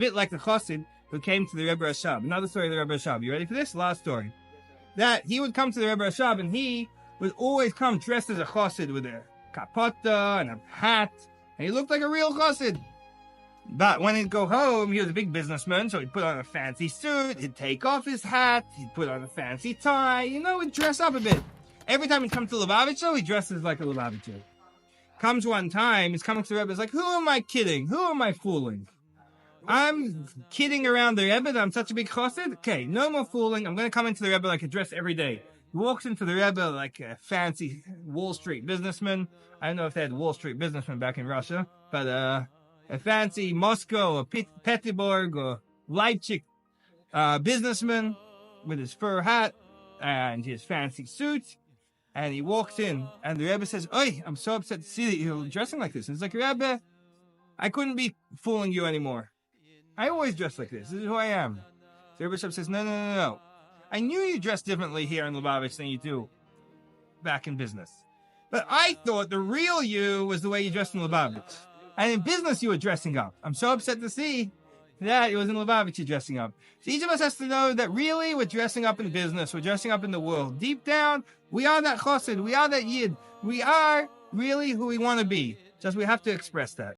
bit like the chossid who came to the Rebbe Rashab. Another story of the Rebbe Rashab. You ready for this? Last story. That he would come to the Rebbe Rashab and he would always come dressed as a chossid with a kapota and a hat. And he looked like a real chossid. But when he'd go home, he was a big businessman, so he'd put on a fancy suit, he'd take off his hat, he'd put on a fancy tie, he'd dress up a bit. Every time he'd come to Lubavitcher, he dresses like a Lubavitcher. Comes one time, he's coming to the Rebbe, he's like, who am I kidding? Who am I fooling? I'm kidding around the Rebbe that I'm such a big chossid? Okay, no more fooling. I'm going to come into the Rebbe like a dress every day. He walks into the Rebbe like a fancy Wall Street businessman. I don't know if they had Wall Street businessmen back in Russia, but a fancy Moscow or Petersburg or Leipzig businessman with his fur hat and his fancy suit. And he walks in, and the Rebbe says, "Oi, I'm so upset to see that you're dressing like this." And he's like, "Rebbe, I couldn't be fooling you anymore. I always dress like this. This is who I am." The Rebbe Rashab says, No. I knew you dress differently here in Lubavitch than you do back in business. But I thought the real you was the way you dressed in Lubavitch. And in business, you were dressing up. I'm so upset to see that it was in Lubavitch you're dressing up. So each of us has to know that really we're dressing up in business. We're dressing up in the world. Deep down, we are that chossid. We are that yid. We are really who we want to be. Just we have to express that.